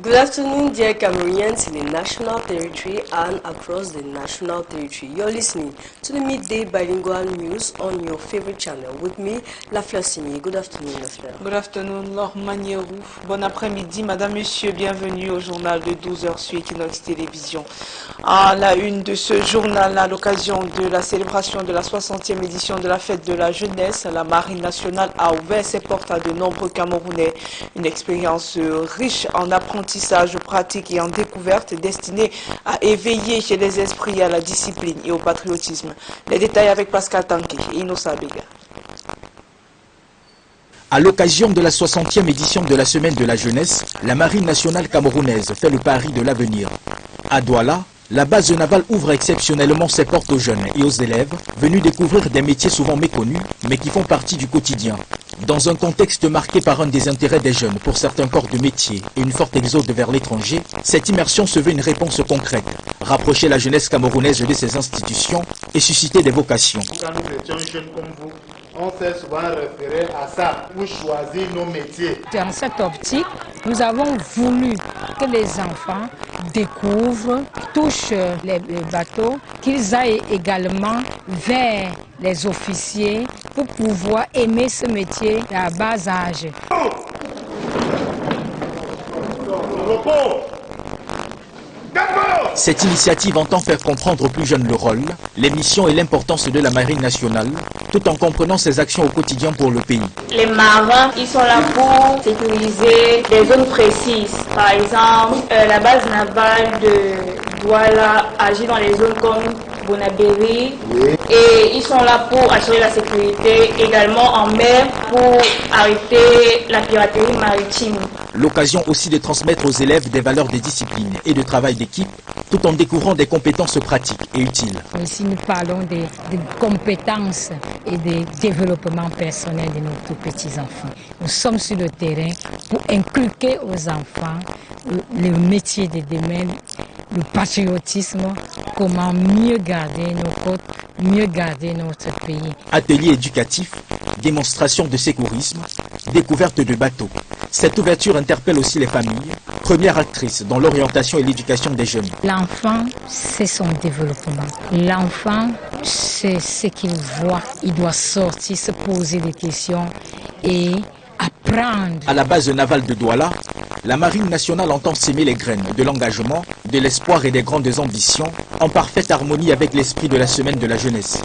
Good afternoon, dear Cameroonians in the national territory and across the national territory. You're listening to the midday bilingual news on your favorite channel with me, Lafleur Simi. Good afternoon, Lafleur. Good afternoon, Laure Manierou. Bon après-midi, madame, monsieur, bienvenue au journal de 12h sur Équinoxe Télévision. À la une de ce journal, à l'occasion de la célébration de la 60e édition de la fête de la jeunesse, la Marine nationale a ouvert ses portes à de nombreux Camerounais. Une expérience riche en apprentissage pratique et en découverte destinée à éveiller chez les esprits à la discipline et au patriotisme. Les détails avec Pascal Tanké et Inosa Bega. À l'occasion de la 60e édition de la Semaine de la Jeunesse, la Marine nationale camerounaise fait le pari de l'avenir. À Douala, la base navale ouvre exceptionnellement ses portes aux jeunes et aux élèves venus découvrir des métiers souvent méconnus, mais qui font partie du quotidien. Dans un contexte marqué par un désintérêt des jeunes pour certains corps de métier et une forte exode vers l'étranger, cette immersion se veut une réponse concrète, rapprocher la jeunesse camerounaise de ses institutions et susciter des vocations. Quand nous étions jeunes comme vous, on s'est souvent référé à ça pour choisir nos métiers. Dans cette optique, nous avons voulu que les enfants découvrent, touchent les bateaux, qu'ils aillent également vers les officiers pour pouvoir aimer ce métier à bas âge. Cette initiative entend faire comprendre aux plus jeunes le rôle, les missions et l'importance de la Marine nationale, tout en comprenant ses actions au quotidien pour le pays. Les marins, ils sont là pour sécuriser des zones précises. Par exemple, la base navale de Douala agit dans les zones comme Bonabéry, et ils sont là pour assurer la sécurité également en mer pour arrêter la piraterie maritime. L'occasion aussi de transmettre aux élèves des valeurs de discipline et de travail d'équipe, tout en découvrant des compétences pratiques et utiles. Ici, nous parlons des compétences et des développements personnels de nos tout petits-enfants. Nous sommes sur le terrain pour inculquer aux enfants le métier de demain, le patriotisme, comment mieux garder nos côtes, mieux garder notre pays. Atelier éducatif, démonstration de secourisme, découverte de bateaux. Cette ouverture interpelle aussi les familles, premières actrices dans l'orientation et l'éducation des jeunes. L'enfant, c'est son développement. L'enfant, c'est ce qu'il voit. Il doit sortir, se poser des questions et apprendre. À la base navale de Douala, la Marine nationale entend s'aimer les graines de l'engagement, de l'espoir et des grandes ambitions, en parfaite harmonie avec l'esprit de la Semaine de la jeunesse.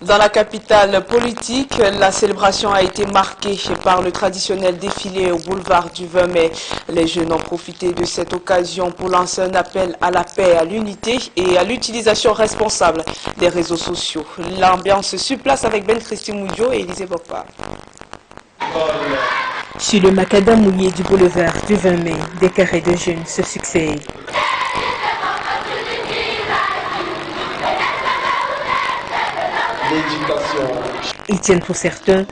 Dans la capitale politique, la célébration a été marquée par le traditionnel défilé au boulevard du 20 mai. Les jeunes ont profité de cette occasion pour lancer un appel à la paix, à l'unité et à l'utilisation responsable des réseaux sociaux. L'ambiance sur place avec Ben Christy Moudjo et Élisée Bokpa. Sur le macadam mouillé du boulevard du 20 mai, des carrés de jeunes se succèdent. Ils tiennent pour certains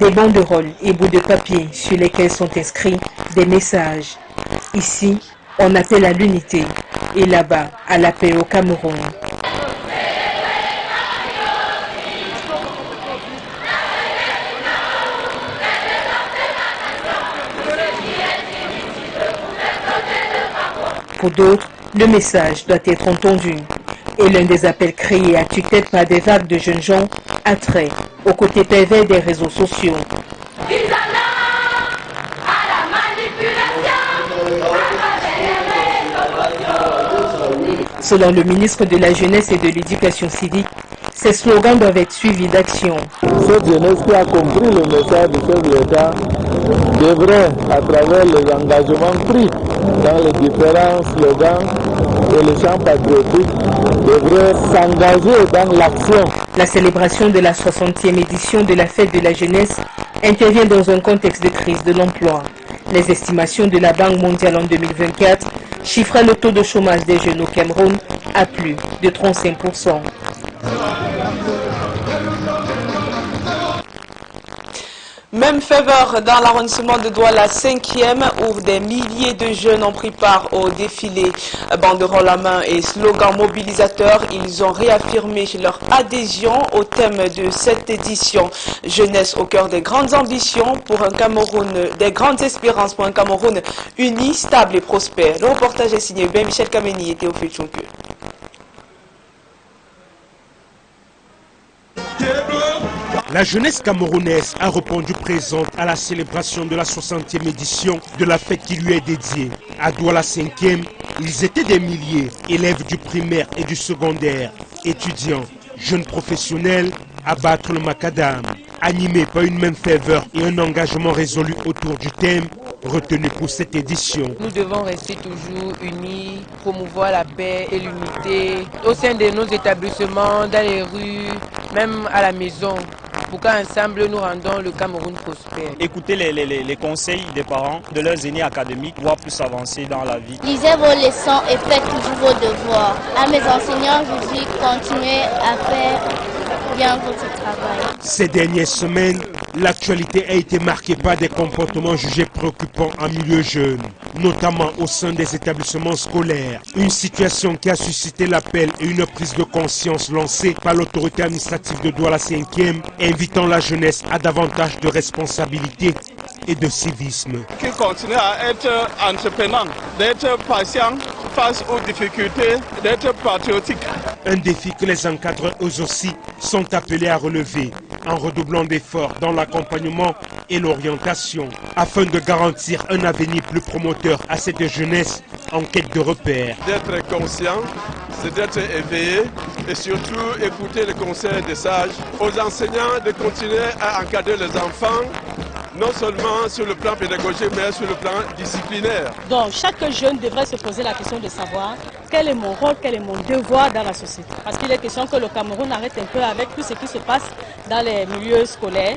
des banderoles et bouts de papier sur lesquels sont inscrits des messages. Ici, on appelle à l'unité et là-bas, à la paix au Cameroun. Pour d'autres, le message doit être entendu. Et l'un des appels créés à tue-tête par des vagues de jeunes gens a trait au côté pervers des réseaux sociaux. Selon le ministre de la Jeunesse et de l'Éducation civique, ces slogans doivent être suivis d'action. Cette jeunesse qui a compris le message du chef de l'État devrait, à travers les engagements pris dans les différents slogans et les champs patriotiques, devrait s'engager dans l'action. La célébration de la 60e édition de la fête de la jeunesse intervient dans un contexte de crise de l'emploi. Les estimations de la Banque mondiale en 2024 chiffraient le taux de chômage des jeunes au Cameroun à plus de 35%. Même faveur dans l'arrondissement de Douala 5e, où des milliers de jeunes ont pris part au défilé. Banderoles à main et slogans mobilisateurs, ils ont réaffirmé leur adhésion au thème de cette édition. Jeunesse au cœur des grandes ambitions pour un Cameroun, des grandes espérances pour un Cameroun uni, stable et prospère. Le reportage est signé Ben Michel Kameni et Théophile Chonque. La jeunesse camerounaise a répondu présente à la célébration de la 60e édition de la fête qui lui est dédiée. À Douala 5e, ils étaient des milliers, élèves du primaire et du secondaire, étudiants, jeunes professionnels, à battre le macadam, animés par une même ferveur et un engagement résolu autour du thème retenu pour cette édition. Nous devons rester toujours unis, promouvoir la paix et l'unité au sein de nos établissements, dans les rues, même à la maison, pour qu'ensemble nous rendons le Cameroun prospère. Écoutez les conseils des parents, de leurs aînés académiques, pour plus avancer dans la vie. Lisez vos leçons et faites toujours vos devoirs. À mes enseignants, je dis continuez à faire bien votre travail. Ces dernières semaines, l'actualité a été marquée par des comportements jugés préoccupants en milieu jeune, notamment au sein des établissements scolaires. Une situation qui a suscité l'appel et une prise de conscience lancée par l'autorité administrative de Douala 5e, invitant la jeunesse à davantage de responsabilité et de civisme. Qui continue à être entreprenant, d'être patient face aux difficultés, d'être patriotique. Un défi que les encadreurs eux aussi sont appelés à relever en redoublant d'efforts dans l'accompagnement et l'orientation afin de garantir un avenir plus promoteur à cette jeunesse en quête de repères. D'être conscient, c'est d'être éveillé et surtout écouter les conseils des sages. Aux enseignants de continuer à encadrer les enfants, non seulement sur le plan pédagogique, mais sur le plan disciplinaire. Donc chaque jeune devrait se poser la question de savoir quel est mon rôle, quel est mon devoir dans la société. Parce qu'il est question que le Cameroun arrête un peu avec tout ce qui se passe dans les milieux scolaires.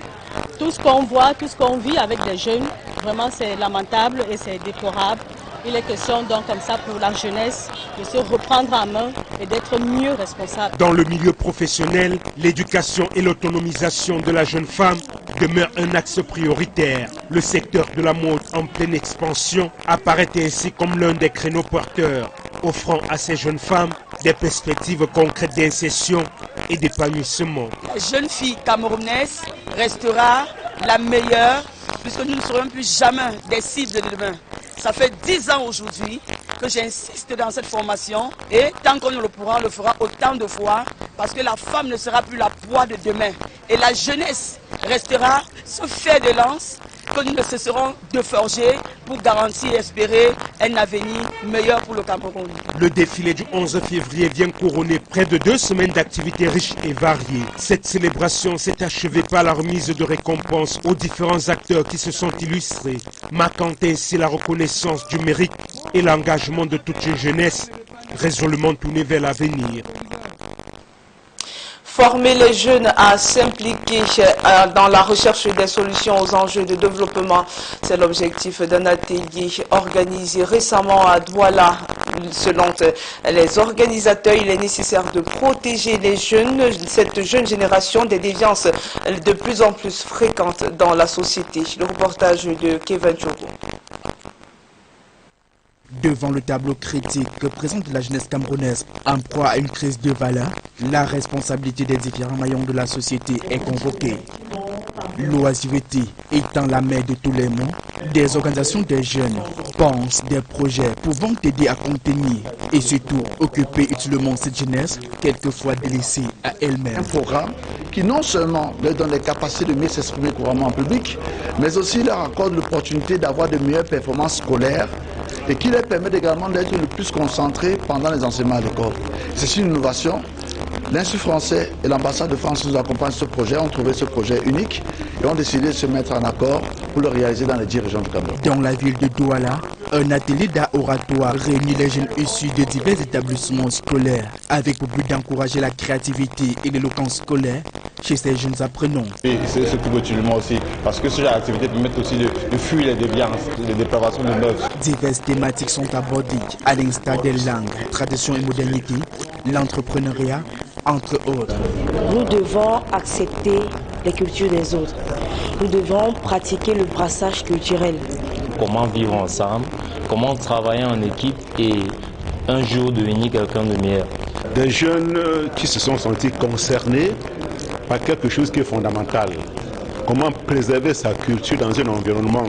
Tout ce qu'on voit, tout ce qu'on vit avec des jeunes, vraiment c'est lamentable et c'est déplorable. Il est question donc comme ça pour la jeunesse de se reprendre en main et d'être mieux responsable. Dans le milieu professionnel, l'éducation et l'autonomisation de la jeune femme demeurent un axe prioritaire. Le secteur de la mode en pleine expansion apparaît ainsi comme l'un des créneaux porteurs, offrant à ces jeunes femmes des perspectives concrètes d'insertion et d'épanouissement. La jeune fille camerounaise restera la meilleure puisque nous ne serons plus jamais des cibles de demain. Ça fait 10 ans aujourd'hui que j'insiste dans cette formation et tant qu'on le pourra, on le fera autant de fois parce que la femme ne sera plus la proie de demain et la jeunesse restera ce fer de lance que nous ne cesserons de forger pour garantir et espérer un avenir meilleur pour le Cameroun. Le défilé du 11 février vient couronner près de 2 semaines d'activités riches et variées. Cette célébration s'est achevée par la remise de récompenses aux différents acteurs qui se sont illustrés, marquant ainsi la reconnaissance du mérite et l'engagement de toute une jeunesse résolument tournée vers l'avenir. Former les jeunes à s'impliquer dans la recherche des solutions aux enjeux de développement, c'est l'objectif d'un atelier organisé récemment à Douala. Selon les organisateurs, il est nécessaire de protéger les jeunes, cette jeune génération des déviances de plus en plus fréquentes dans la société. Le reportage de Kevin Chogo. Devant le tableau critique que présente la jeunesse camerounaise en proie à une crise de valeurs, la responsabilité des différents maillons de la société est convoquée. L'oisiveté étant la mère de tous les maux, des organisations des jeunes pensent des projets pouvant aider à contenir et surtout occuper utilement cette jeunesse, quelquefois délaissée à elle-même. Un programme qui non seulement leur donne les capacités de mieux s'exprimer couramment en public, mais aussi leur accorde l'opportunité d'avoir de meilleures performances scolaires et qui leur permet également d'être le plus concentrés pendant les enseignements à l'école. C'est une innovation. L'Institut français et l'ambassade de France nous accompagnent sur ce projet, ont trouvé ce projet unique et ont décidé de se mettre en accord pour le réaliser dans les 10 régions du Cameroun. Dans la ville de Douala, un atelier d'art oratoire réunit les jeunes issus de divers établissements scolaires avec pour but d'encourager la créativité et l'éloquence scolaire chez ces jeunes apprenants. Et c'est ce que utilement aussi, parce que ce genre d'activité permet aussi de fuir les déviances, les dépravations de mœurs. Diverses thématiques sont abordées, à l'instar des langues, traditions et modernité, l'entrepreneuriat, entre autres. Nous devons accepter les cultures des autres. nous devons pratiquer le brassage culturel. Comment vivre ensemble, comment travailler en équipe et un jour devenir quelqu'un de meilleur. Des jeunes qui se sont sentis concernés par quelque chose qui est fondamental. Comment préserver sa culture dans un environnement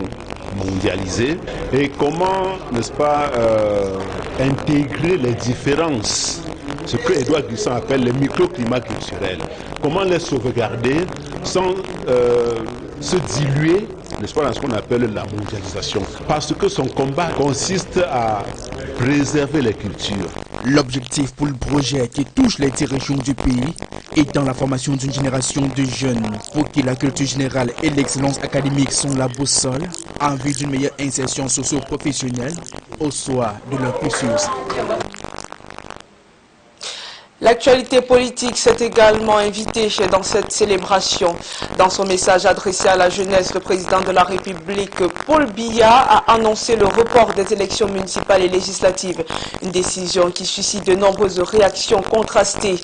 mondialisé et comment, n'est-ce pas, intégrer les différences, ce que Édouard Glissant appelle les microclimats culturels. Comment les sauvegarder sans se diluer, n'est-ce pas, dans ce qu'on appelle la mondialisation. Parce que son combat consiste à préserver les cultures. L'objectif pour le projet qui touche les 10 régions du pays est dans la formation d'une génération de jeunes pour qui la culture générale et l'excellence académique sont la boussole en vue d'une meilleure insertion socio-professionnelle au soir de leur cursus. L'actualité politique s'est également invitée dans cette célébration. Dans son message adressé à la jeunesse, le président de la République, Paul Biya, a annoncé le report des élections municipales et législatives. Une décision qui suscite de nombreuses réactions contrastées.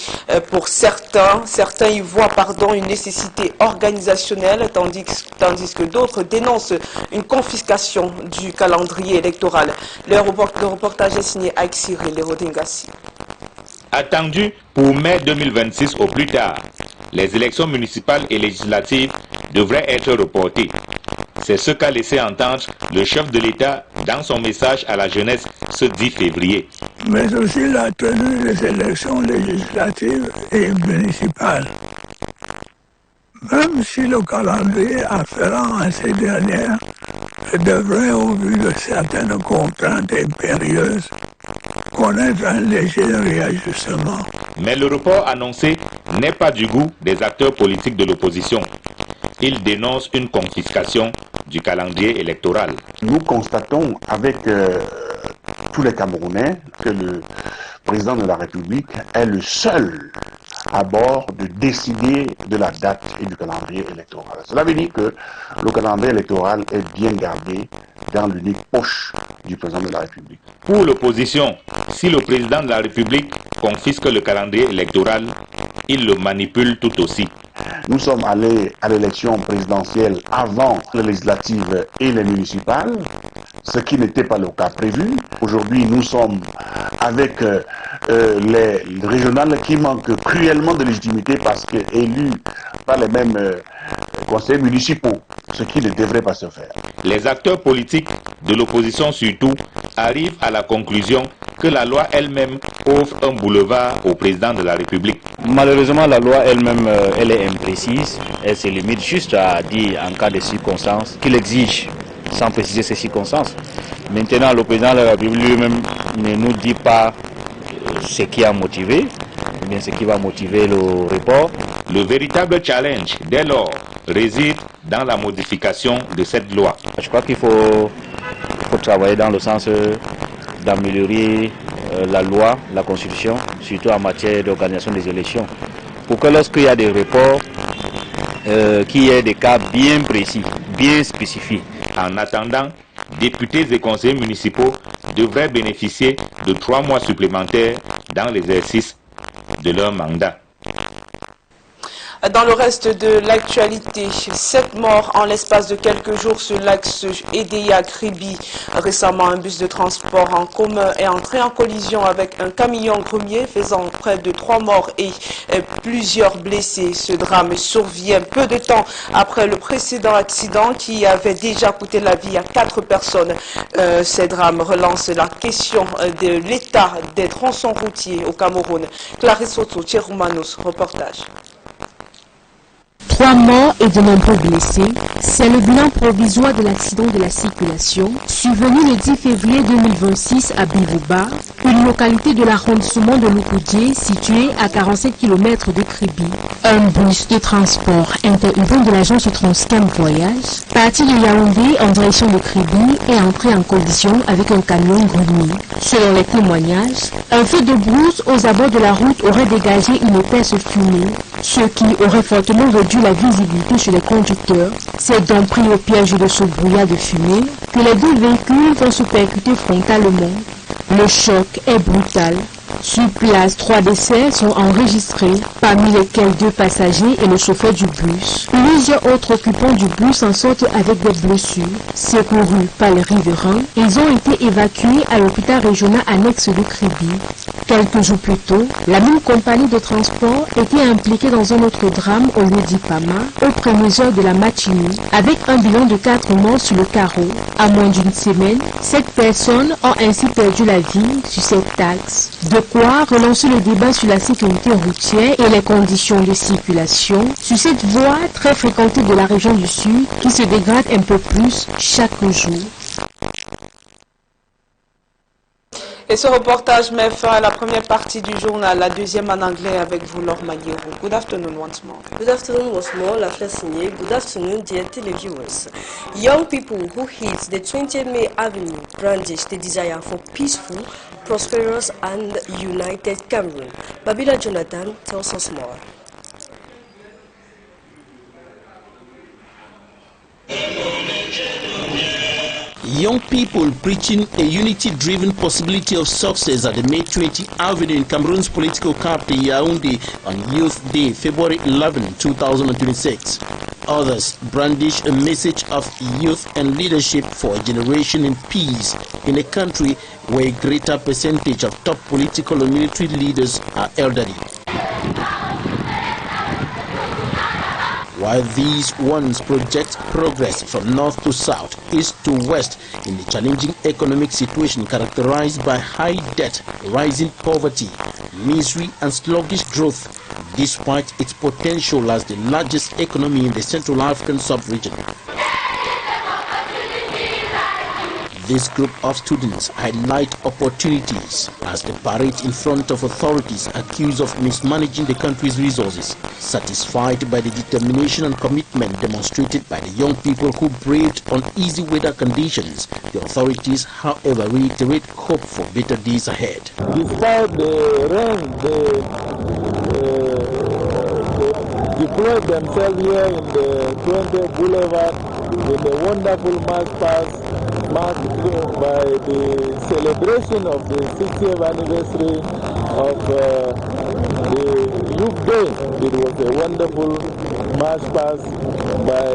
Pour certains y voient une nécessité organisationnelle, tandis que d'autres dénoncent une confiscation du calendrier électoral. Le reportage est signé Aïk Cyril Lerodingassi. Attendu pour mai 2026 au plus tard, les élections municipales et législatives devraient être reportées. C'est ce qu'a laissé entendre le chef de l'État dans son message à la jeunesse ce 10 février. Mais aussi la tenue des élections législatives et municipales. Même si le calendrier afférent à ces dernières devrait, au vu de certaines contraintes impérieuses, connaître un léger réajustement. Mais le report annoncé n'est pas du goût des acteurs politiques de l'opposition. Ils dénoncent une confiscation du calendrier électoral. Nous constatons avec tous les Camerounais que le président de la République est le seul à bord de décider de la date et du calendrier électoral. Cela veut dire que le calendrier électoral est bien gardé dans l'unique poche du président de la République. Pour l'opposition, si le président de la République confisque le calendrier électoral, il le manipule tout aussi. Nous sommes allés à l'élection présidentielle avant les législatives et les municipales, ce qui n'était pas le cas prévu. Aujourd'hui, nous sommes avec les régionales qui manquent cruellement de légitimité parce qu'élus par les mêmes conseillers municipaux, ce qui ne devrait pas se faire. Les acteurs politiques de l'opposition surtout arrivent à la conclusion que la loi elle-même offre un boulevard au président de la République. Malheureusement, la loi elle-même, elle est imprécise. Elle se limite juste à dire en cas de circonstances qu'il exige, sans préciser ces circonstances. Maintenant, le président de la République lui-même ne nous dit pas ce qui a motivé, ou bien ce qui va motiver le report. Le véritable challenge, dès lors, réside dans la modification de cette loi. Je crois qu'il faut travailler dans le sens d'améliorer la loi, la constitution, surtout en matière d'organisation des élections, pour que lorsqu'il y a des reports, qu'il y ait des cas bien précis, bien spécifiques. En attendant, députés et conseillers municipaux devraient bénéficier de 3 mois supplémentaires dans l'exercice de leur mandat. Dans le reste de l'actualité, 7 morts en l'espace de quelques jours sur l'axe Edéa-Kribi. Récemment, un bus de transport en commun est entré en collision avec un camion grenier, faisant près de 3 morts et plusieurs blessés. Ce drame survient peu de temps après le précédent accident qui avait déjà coûté la vie à 4 personnes. Ces drames relancent la question de l'état des tronçons routiers au Cameroun. Clarisse Otto, Tcheroumanos, reportage. 3 morts et de nombreux blessés, c'est le bilan provisoire de l'accident de la circulation survenu le 10 février 2026 à Birouba, une localité de l'arrondissement de Loukoudjé située à 47 km de Kribi. Un bus de transport interurbain de l'agence Transcam Voyage, parti de Yaoundé en direction de Kribi, est entré en collision avec un camion grenier. Selon les témoignages, un feu de brousse aux abords de la route aurait dégagé une épaisse fumée, ce qui aurait fortement réduit la visibilité chez les conducteurs. C'est donc pris au piège de ce brouillard de fumée que les 2 véhicules vont se percuter frontalement. Le choc est brutal. Sur place, 3 décès sont enregistrés, parmi lesquels 2 passagers et le chauffeur du bus. Plusieurs autres occupants du bus en sortent avec des blessures. Secourus par les riverains, ils ont été évacués à l'hôpital régional annexe de Kribi. Quelques jours plus tôt, la même compagnie de transport était impliquée dans un autre drame au lieu d'Ipama, aux premières heures de la matinée, avec un bilan de 4 morts sur le carreau. À moins d'une semaine, 7 personnes ont ainsi perdu la vie sur cette taxe. De quoi relancer le débat sur la sécurité routière et les conditions de circulation sur cette voie très fréquentée de la région du Sud qui se dégrade un peu plus chaque jour. Et ce reportage met fin à la première partie du journal, la deuxième en anglais avec vous, Laure Maguero. Good afternoon once more. Good afternoon once more, La Flessignée. Good afternoon, dear televiewers. Young people who hit the 20th May Avenue brandish the desire for peaceful, prosperous and united Cameroon. Babila Jonathan tells us more. Young people preaching a unity-driven possibility of success at the May 20 Avenue in Cameroon's political capital Yaoundé on Youth Day, February 11, 2026. Others brandish a message of youth and leadership for a generation in peace in a country where a greater percentage of top political and military leaders are elderly. While these ones project progress from north to south, east to west in the challenging economic situation characterized by high debt, rising poverty, misery and sluggish growth, despite its potential as the largest economy in the Central African sub-region. This group of students highlight opportunities as they parade in front of authorities accused of mismanaging the country's resources. Satisfied by the determination and commitment demonstrated by the young people who braved uneasy weather conditions, the authorities, however, reiterate hope for better days ahead. Despite the rain, they deployed themselves here in the 20th Boulevard with a wonderful march past marked by the celebration of the 60th anniversary of the Youth Day. It was a wonderful march past by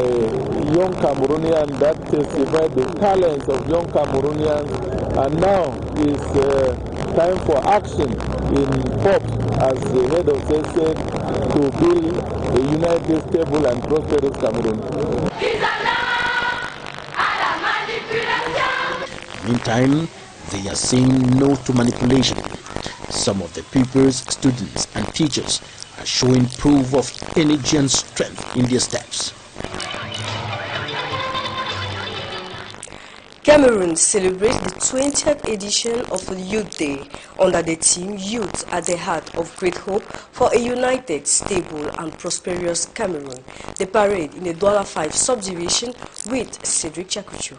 young Cameroonians that testified the talents of young Cameroonians, and now it's time for action in pop, as the head of state said, to build a united, stable and prosperous Cameroon. Meantime, they are saying no to manipulation. Some of the pupils, students and teachers are showing proof of energy and strength in their steps. Cameroon celebrates the 20th edition of Youth Day under the theme Youth at the Heart of Great Hope for a United, Stable and Prosperous Cameroon. The parade in the Douala 5 subdivision with Cédric Chakuchu.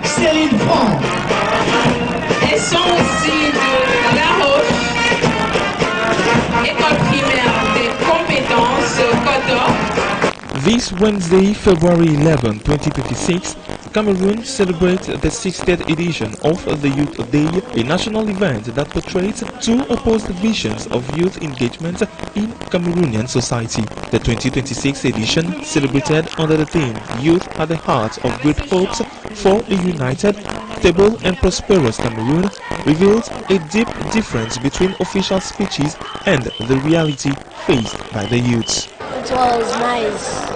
Céline Franc. Elles sont aussi de La Roche, école primaire des compétences Koto. This Wednesday, February 11, 2026, Cameroon celebrates the 60th edition of the Youth Day, a national event that portrays two opposed visions of youth engagement in Cameroonian society. The 2026 edition, celebrated under the theme Youth at the Heart of Great Hopes for a United, Stable and Prosperous Cameroon, reveals a deep difference between official speeches and the reality faced by the youths. It was nice.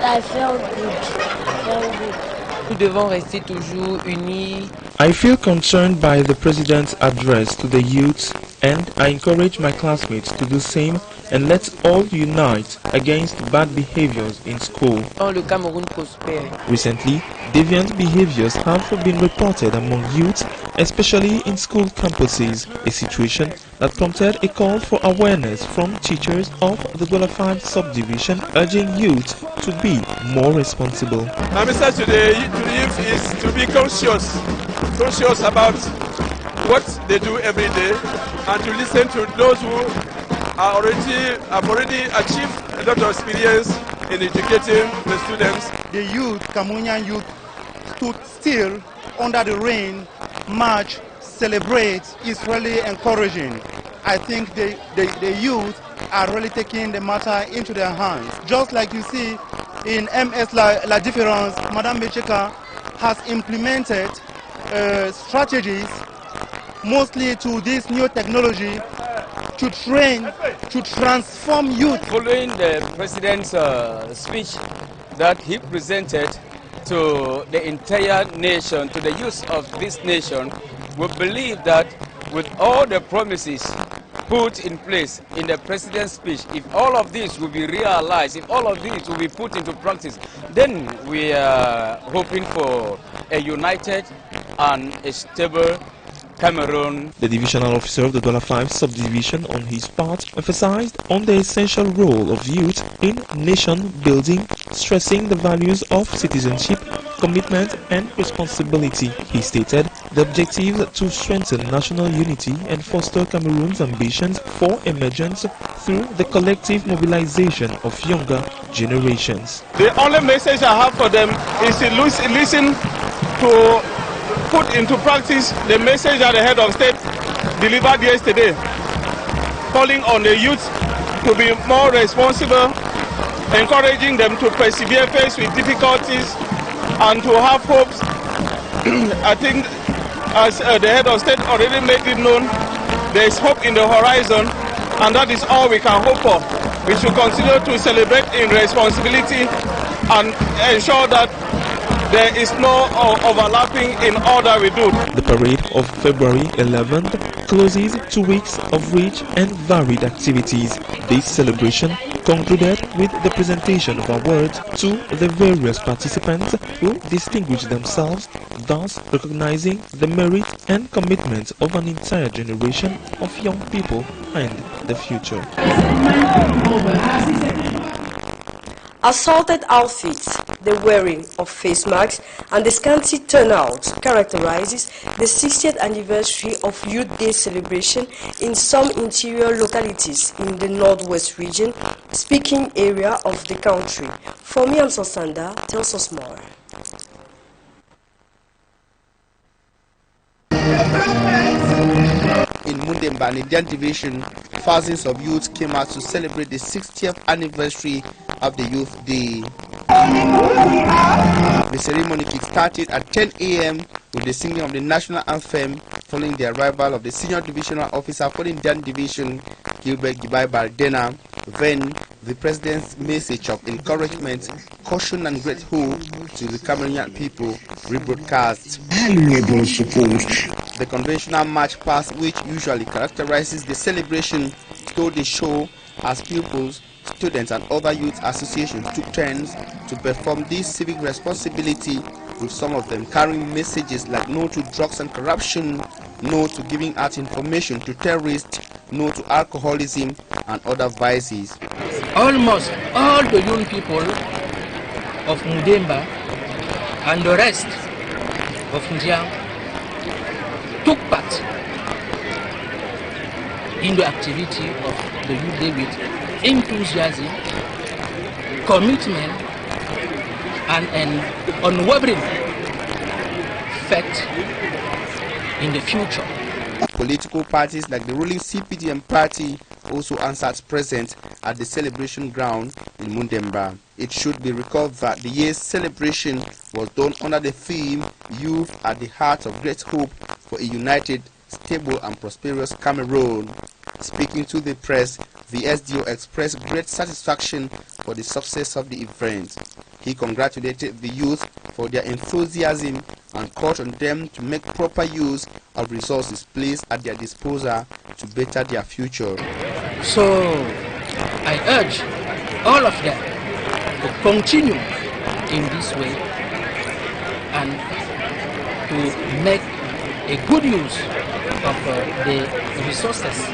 I felt good. Nous devons rester toujours unis. I feel concerned by the President's address to the youths, and I encourage my classmates to do the same, and let's all unite against bad behaviors in school. Le Cameroun prospère. Recently, deviant behaviors have been reported among youths, especially in school campuses, a situation that prompted a call for awareness from teachers of the Douala 5 subdivision, urging youth to be more responsible. My message today to the youth is to be conscious about what they do every day, and to listen to those who have already achieved a lot of experience in educating the students. The youth, Cameroonian youth, stood still under the rain, marched, celebrate is really encouraging. I think the youth are really taking the matter into their hands. Just like you see in MS La Différence, Madame Mecheka has implemented strategies mostly to this new technology to train, to transform youth. Following the president's speech that he presented to the entire nation, to the youth of this nation, we believe that with all the promises put in place in the president's speech, if all of this will be realized, if all of this will be put into practice, then we are hoping for a united and a stable Cameroon. The divisional officer of the 12H subdivision on his part emphasized on the essential role of youth in nation building, stressing the values of citizenship, commitment and responsibility. He stated the objective to strengthen national unity and foster Cameroon's ambitions for emergence through the collective mobilization of younger generations. The only message I have for them is to listen to put into practice the message that the head of state delivered yesterday, calling on the youth to be more responsible, encouraging them to persevere faced with difficulties and to have hopes. I think as the head of state already made it known, there is hope in the horizon, and that is all we can hope for. We should continue to celebrate in responsibility and ensure that there is no overlapping in all that we do. The parade of February 11th closes 2 weeks of rich and varied activities. This celebration concluded with the presentation of awards to the various participants who distinguished themselves, thus recognizing the merit and commitment of an entire generation of young people and the future. Assorted outfits, the wearing of face masks, and the scanty turnout characterizes the 60th anniversary of Youth Day celebration in some interior localities in the northwest region, speaking area of the country. Fomiam Sosanda tells us more. In Mundemba, in Indian division, thousands of youths came out to celebrate the 60th anniversary of the Youth Day. The ceremony started at 10 a.m. with the singing of the national anthem following the arrival of the senior divisional officer for the Indian division, Gilbert Gibai Bardena. Then the president's message of encouragement, caution and great hope to the Cameroonian people rebroadcast. The conventional march past, which usually characterizes the celebration, stole the show as pupils, students and other youth associations took turns to perform this civic responsibility, with some of them carrying messages like no to drugs and corruption, no to giving out information to terrorists, no to alcoholism and other vices. Almost all the young people of Mundemba and the rest of Ndiang took part in the activity of the Youth Day with enthusiasm, commitment, and an unwavering faith in the future. Political parties like the ruling CPDM party also answered present at the celebration ground in Mundemba. It should be recalled that the year's celebration was done under the theme Youth at the Heart of Great Hope for a United, Stable and Prosperous Cameroon. Speaking to the press, the SDO expressed great satisfaction for the success of the event. He congratulated the youth for their enthusiasm and called on them to make proper use of resources placed at their disposal to better their future. So I urge all of them to continue in this way and to make a good use of the resources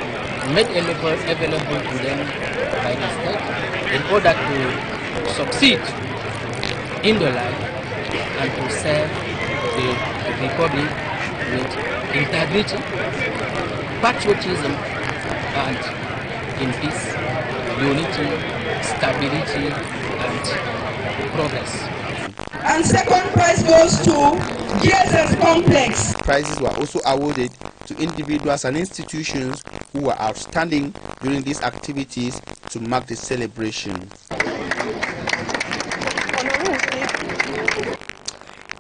made available to them by the state in order to succeed in their life and to serve the Republic with integrity, patriotism, and in peace, unity, stability, and progress. And second prize goes to GSS Complex. Prizes were also awarded to individuals and institutions who were outstanding during these activities to mark the celebration.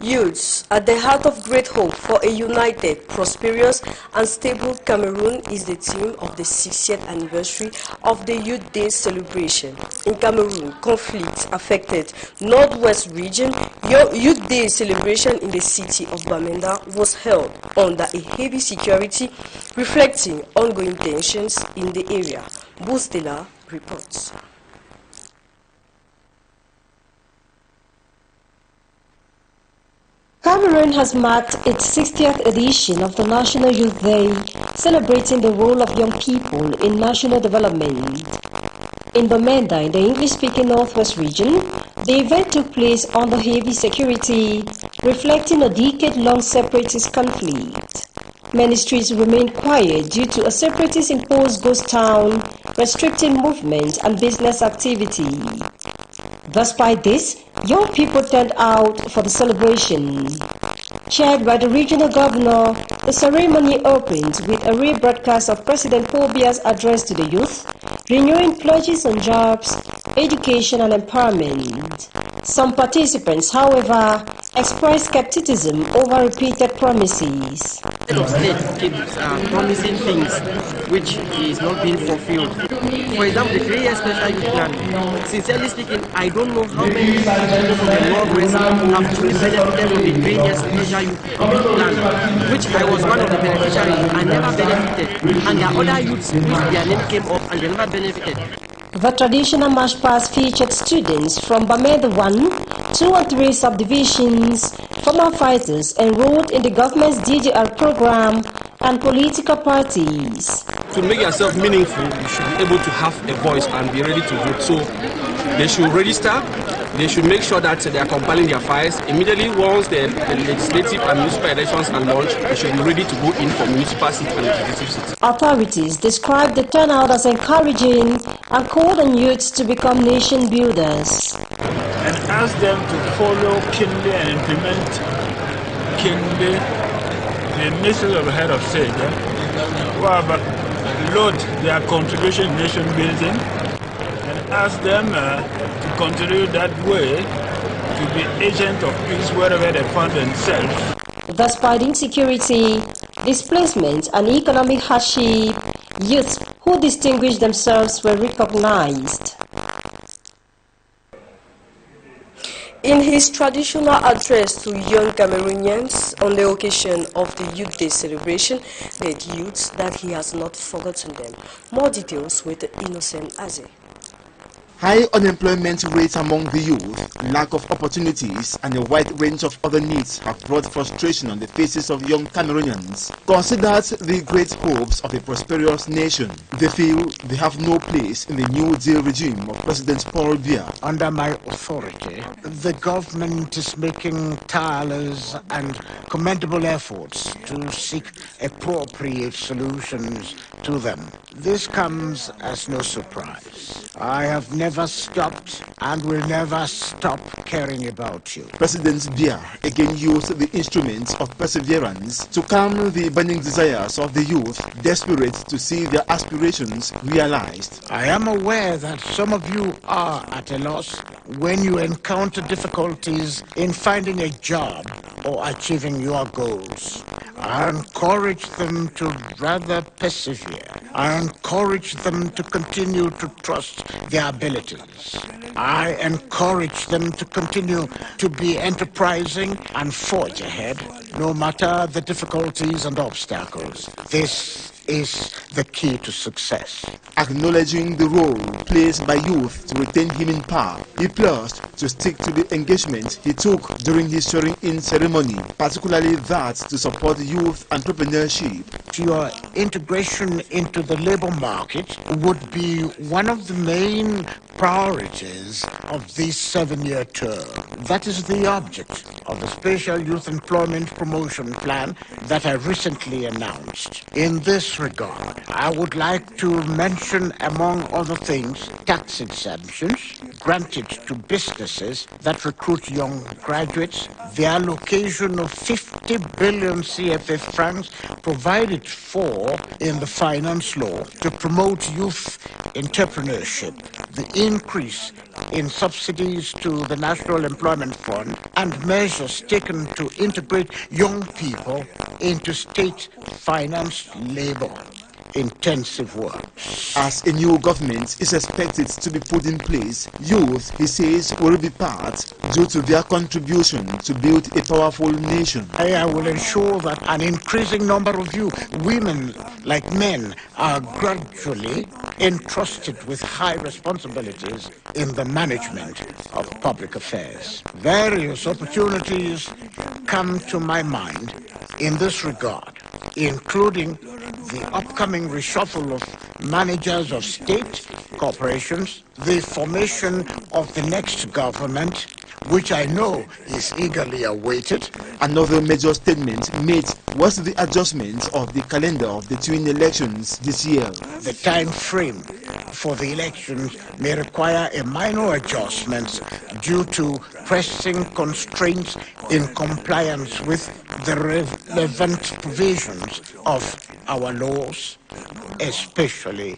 Youths at the heart of great hope for a united, prosperous and stable Cameroon is the theme of the 60th anniversary of the Youth Day celebration. In Cameroon, conflict affected Northwest region, Youth Day celebration in the city of Bamenda was held under a heavy security, reflecting ongoing tensions in the area. Boustela reports. Cameroon has marked its 60th edition of the National Youth Day, celebrating the role of young people in national development. In Bamenda, in the English-speaking Northwest region, the event took place under heavy security, reflecting a decade-long separatist conflict. Many streets remained quiet due to a separatist-imposed ghost town, restricting movement and business activity. Despite this, young people turned out for the celebration. Chaired by the regional governor, the ceremony opened with a rebroadcast of President Paul Biya's address to the youth, renewing pledges on jobs, education and empowerment. Some participants, however, expressed skepticism over repeated promises. The head of state keeps promising things which is not being fulfilled. For example, the 3-year special youth plan. Sincerely speaking, I don't know how many people from the Northwest have truly benefited from the 3-year special youth plan, which I was one of the beneficiaries. I never benefited, and there are other youths which their name came up and they never benefited. The traditional march past featured students from Bamenda 1, 2 and 3 subdivisions, former fighters enrolled in the government's DDR program, and political parties. To make yourself meaningful, you should be able to have a voice and be ready to vote. So they should register, they should make sure that they are compiling their files. Immediately once the legislative and municipal elections are launched, they should be ready to go in for municipal seats and legislative seats. Authorities described the turnout as encouraging and called on youths to become nation builders. And ask them to follow keenly and implement keenly the message of the head of state, load their contribution in nation building and ask them to continue that way to be agent of peace wherever they find themselves. Despite insecurity, displacement and economic hardship, youths who distinguished themselves were recognized. In his traditional address to young Cameroonians on the occasion of the Youth Day celebration, the youths that he has not forgotten them. More details with Innocent Aze. High unemployment rates among the youth, lack of opportunities, and a wide range of other needs have brought frustration on the faces of young Cameroonians. Considered the great hopes of a prosperous nation, they feel they have no place in the New Deal regime of President Paul Biya. Under my authority, the government is making tireless and commendable efforts to seek appropriate solutions to them. This comes as no surprise. I have never stopped and will never stop caring about you. President Biya again used the instruments of perseverance to calm the burning desires of the youth, desperate to see their aspirations realized. I am aware that some of you are at a loss when you encounter difficulties in finding a job or achieving your goals. I encourage them to rather persevere. I encourage them to continue to trust their abilities. I encourage them to continue to be enterprising and forge ahead, no matter the difficulties and obstacles. This is the key to success. Acknowledging the role played by youth to retain him in power, he pledged to stick to the engagement he took during his swearing-in ceremony, particularly that to support youth entrepreneurship. Your integration into the labor market would be one of the main priorities of this 7-year term. That is the object of the Special Youth Employment Promotion Plan that I recently announced. In this regard, I would like to mention, among other things, tax exemptions granted to businesses that recruit young graduates, the allocation of 50 40 billion CFA francs provided for in the finance law to promote youth entrepreneurship, the increase in subsidies to the National Employment Fund, and measures taken to integrate young people into state-financed labor intensive work. As a new government is expected to be put in place, youth, he says, will be part due to their contribution to build a powerful nation. I will ensure that an increasing number of you, women like men, are gradually entrusted with high responsibilities in the management of public affairs. Various opportunities come to my mind in this regard, including the upcoming reshuffle of managers of state corporations, the formation of the next government, which I know is eagerly awaited. Another major statement made was the adjustment of the calendar of the twin elections this year. The time frame for the elections may require a minor adjustment due to pressing constraints in compliance with the relevant provisions of our laws, especially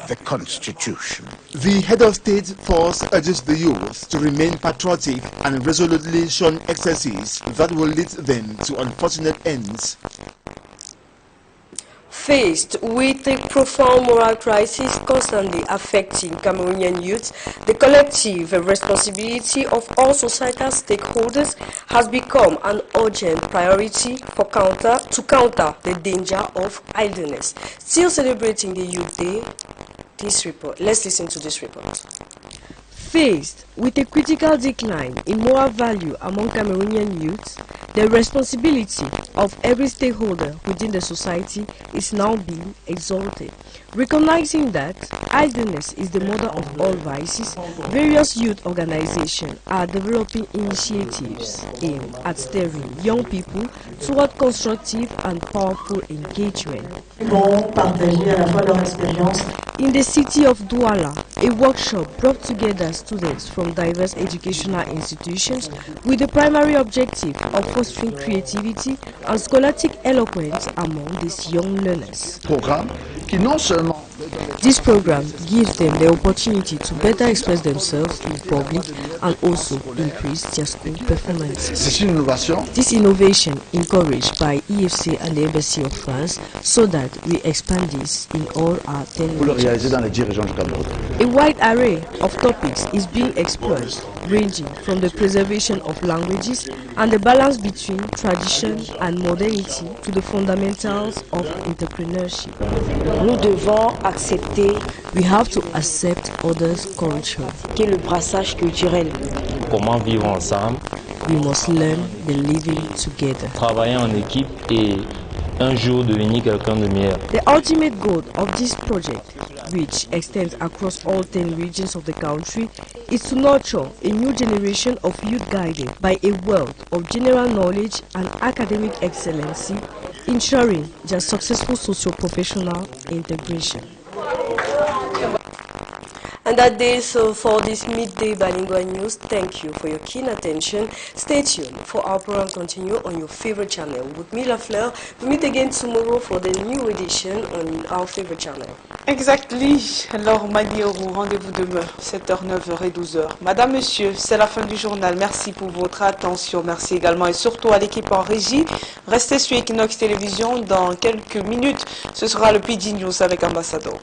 the Constitution. The head of state force urges the youth to remain patriotic and resolutely shun excesses that will lead them to unfortunate ends. Faced with a profound moral crisis constantly affecting Cameroonian youth, the collective responsibility of all societal stakeholders has become an urgent priority to counter the danger of idleness. Still celebrating the Youth Day, let's listen to this report. Faced with a critical decline in moral value among Cameroonian youths, the responsibility of every stakeholder within the society is now being exalted. Recognizing that idleness is the mother of all vices, various youth organizations are developing initiatives aimed at steering young people toward constructive and powerful engagement. In the city of Douala, a workshop brought together students from diverse educational institutions with the primary objective of fostering creativity and scholastic eloquence among these young learners. This program gives them the opportunity to better express themselves in public and also increase their school performances. This innovation encouraged by EFC and the Embassy of France so that we expand this in all our 10 regions. A wide array of topics is being explored, ranging from the preservation of languages and the balance between tradition and modernity to the fundamentals of entrepreneurship. Nous devons accepter. We have to accept others' culture. Qu'est le brassage culturel? Comment vivre ensemble? We must learn the living together. Travailler en équipe et un jour devenir quelqu'un de meilleur. The ultimate goal of this project, which extends across all 10 regions of the country, is to nurture a new generation of youth guided by a wealth of general knowledge and academic excellency, ensuring their successful socio-professional integration. And that is for this midday bilingual news. Thank you for your keen attention. Stay tuned for our program continue on your favorite channel. With me, La Fleur, we meet again tomorrow for the new edition on our favorite channel. Exactly. Alors, Maniérou, rendez-vous demain, 7h, 9h et 12h. Madame, Monsieur, c'est la fin du journal. Merci pour votre attention. Merci également et surtout à l'équipe en régie. Restez sur Équinoxe Télévision. Dans quelques minutes, ce sera le PD News avec Ambassador.